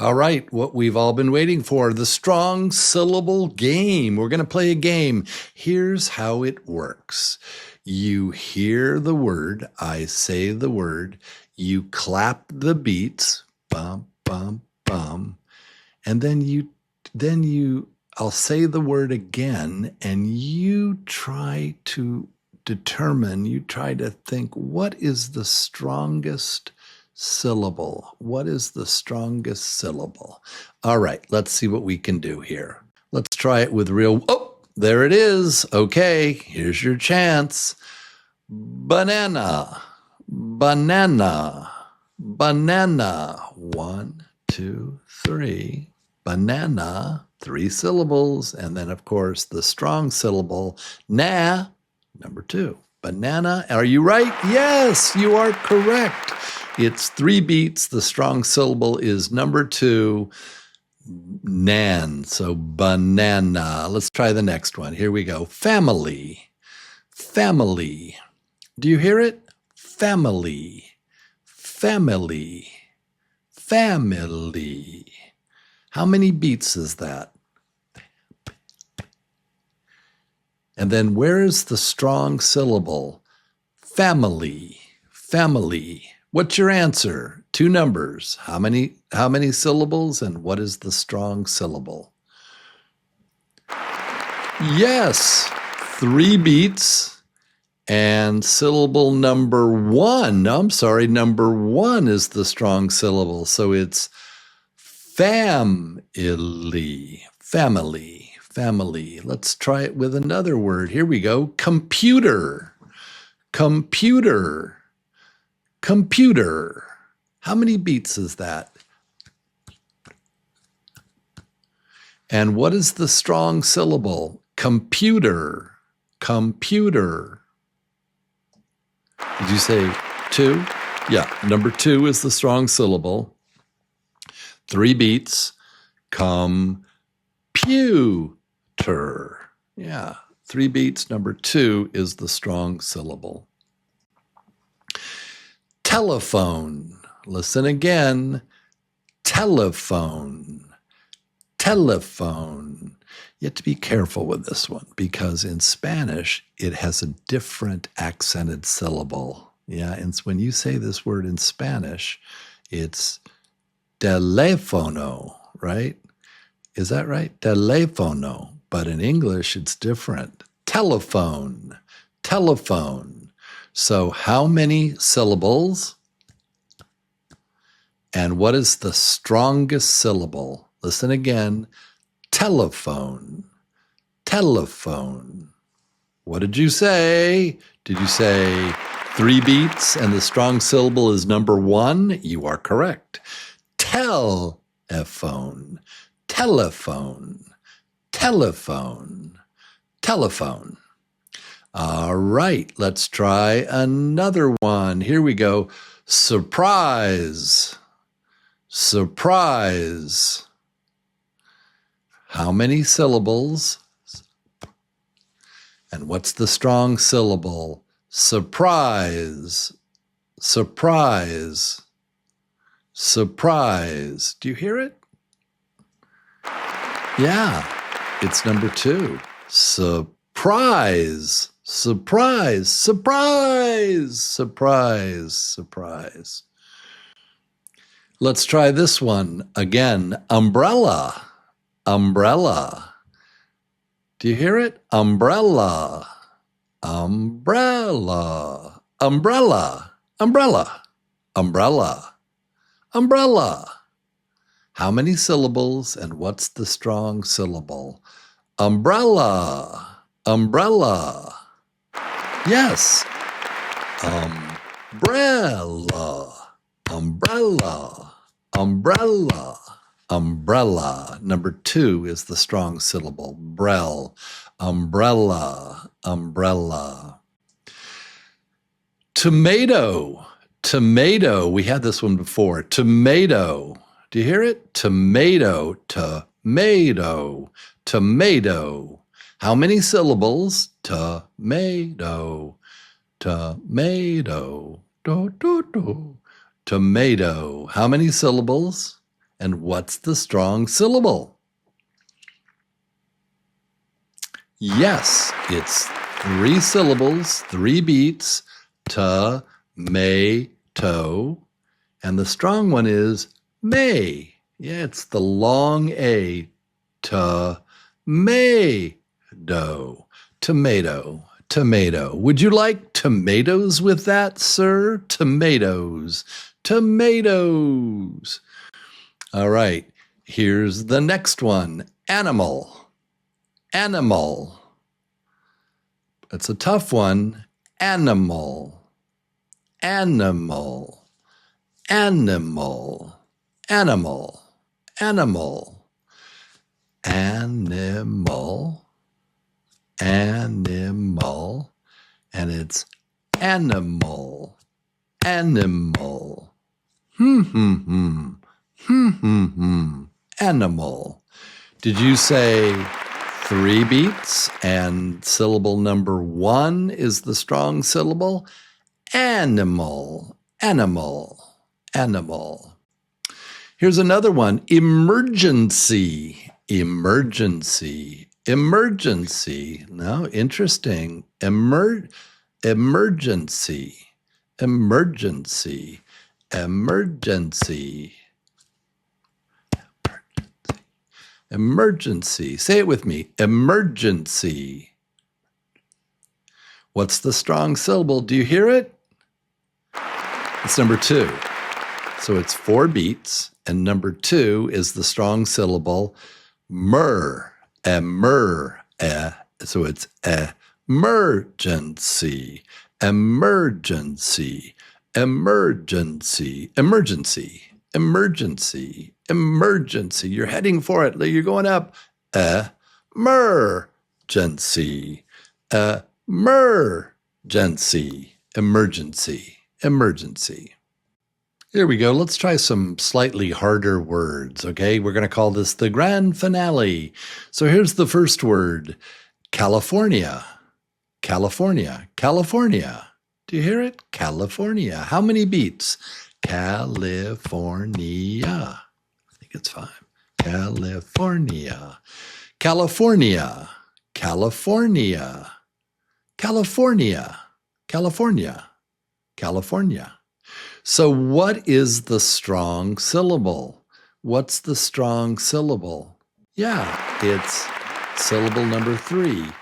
All right, what we've all been waiting for, the strong syllable game. We're going to play a game. Here's how it works. You hear the word, I say the word, you clap the beats, bum, bum, bum, and I'll say the word again, and you try to think, what is the strongest syllable? What is the strongest syllable? All right, let's see what we can do here. Let's try it with there it is. Okay, here's your chance. Banana, banana, banana. 1, 2, 3. Banana, 3 syllables. And then, of course, the strong syllable, na, number 2. Banana. Are you right? Yes, you are correct. It's 3 beats. The strong syllable is number 2, nan. So banana. Let's try the next one. Here we go. Family. Family. Do you hear it? Family. Family. Family. How many beats is that? And then where is the strong syllable? Family. Family. What's your answer? 2 numbers. How many syllables, and what is the strong syllable? Yes, 3 beats. And syllable number 1, number 1 is the strong syllable. So it's family, family, family. Let's try it with another word. Here we go. Computer, computer, computer. How many beats is that? And what is the strong syllable? Computer, computer. Did you say 2? Yeah, number 2 is the strong syllable. 3 beats. Computer. Yeah, 3 beats. Number 2 is the strong syllable. Telephone. Listen again. Telephone. Telephone. You have to be careful with this one because in Spanish, it has a different accented syllable. Yeah, and when you say this word in Spanish, it's teléfono, right? Is that right? Teléfono. But in English, it's different. Telephone. Telephone. So how many syllables? And what is the strongest syllable? Listen again. Telephone, telephone. What did you say? Did you say 3 beats and the strong syllable is number 1? You are correct. Telephone, telephone, telephone, telephone. All right, let's try another one. Here we go. Surprise, surprise. How many syllables? And what's the strong syllable? Surprise, surprise, surprise. Do you hear it? Yeah, it's number 2. Surprise, surprise, surprise, surprise, surprise. Let's try this one again. Umbrella. Umbrella. Do you hear it? Umbrella. Umbrella. Umbrella. Umbrella. Umbrella. Umbrella. How many syllables and what's the strong syllable? Umbrella. Umbrella. Yes. Umbrella. Umbrella. Umbrella. Umbrella. Number 2 is the strong syllable. Brell. Umbrella. Umbrella. Tomato. Tomato. We had this one before. Tomato. Do you hear it? Tomato. Tomato. Tomato. How many syllables? Tomato. Tomato. Do, do, do. Tomato. How many syllables? And what's the strong syllable? Yes, it's 3 syllables, 3 beats, tomato. And the strong one is may. Yeah, it's the long A. Tomato. Tomato. Tomato. Would you like tomatoes with that, sir? Tomatoes. Tomatoes. All right, here's the next one. Animal. Animal. It's a tough one. Animal. Animal. Animal. Animal. Animal. Animal. Animal. And it's animal. Animal. Animal. Did you say 3 beats and syllable number 1 is the strong syllable? Animal. Animal. Animal. Here's another one. Emergency. Emergency. Emergency. No, interesting. Emergency. Emergency. Emergency. Emergency. Say it with me. Emergency. What's the strong syllable? Do you hear it? It's number 2. So it's 4 beats, and number 2 is the strong syllable. Mur. So it's emergency. Emergency. Emergency. Emergency. Emergency. Emergency. You're heading for it. You're going up. Emergency. Emergency. Emergency. Emergency. Here we go. Let's try some slightly harder words, okay? We're going to call this the grand finale. So here's the first word. California. California. California. Do you hear it? California. How many beats? California. I think it's 5. California. California. California. California. California. California. So what is the strong syllable? What's the strong syllable? Yeah, it's syllable number 3.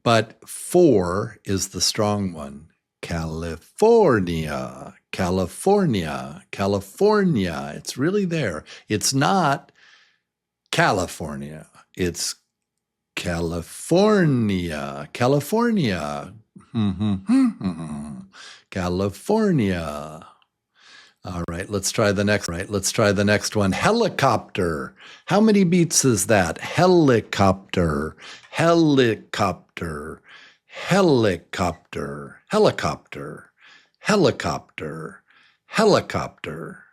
But 4 is the strong one. California. California. California. It's really there. It's not California. It's California. California. California. All right, let's try the next one. Helicopter. How many beats is that? Helicopter. Helicopter. Helicopter. Helicopter. Helicopter. Helicopter.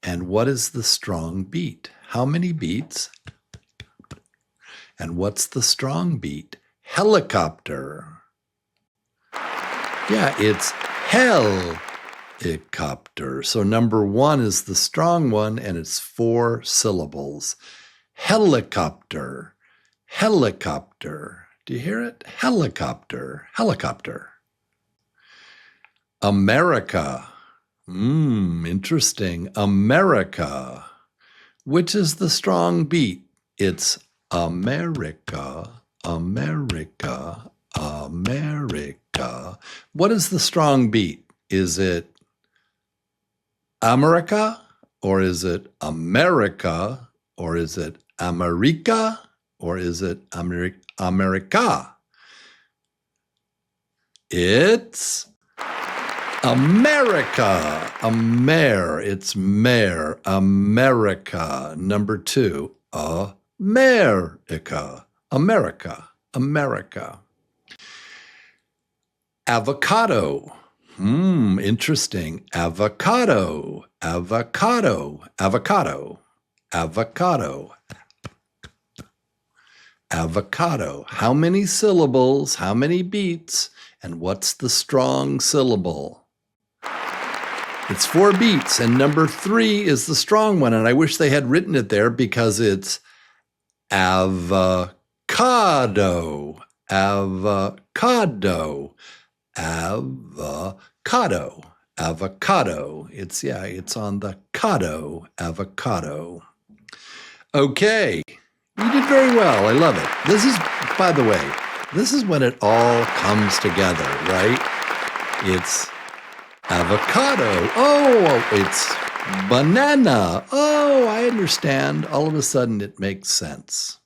And what is the strong beat? How many beats? And what's the strong beat? Helicopter. Yeah, it's helicopter. So number 1 is the strong one, and it's 4 syllables. Helicopter. Helicopter. Do you hear it? Helicopter. Helicopter. America. Interesting. America. Which is the strong beat? It's America. America. America. What is the strong beat? Is it America, or is it America, or is it America, or is it America? It's America. It's mare. America. Number 2, America. America. America. Avocado. Interesting. Avocado. Avocado. Avocado. Avocado. Avocado. How many syllables? How many beats? And what's the strong syllable? It's 4 beats, and number 3 is the strong one, and I wish they had written it there because it's avocado, avocado, avocado, avocado. It's on the cado, avocado. Okay, you did very well. I love it. This is, by the way, this is when it all comes together, right? It's avocado. Oh, it's banana. Oh, I understand. All of a sudden it makes sense.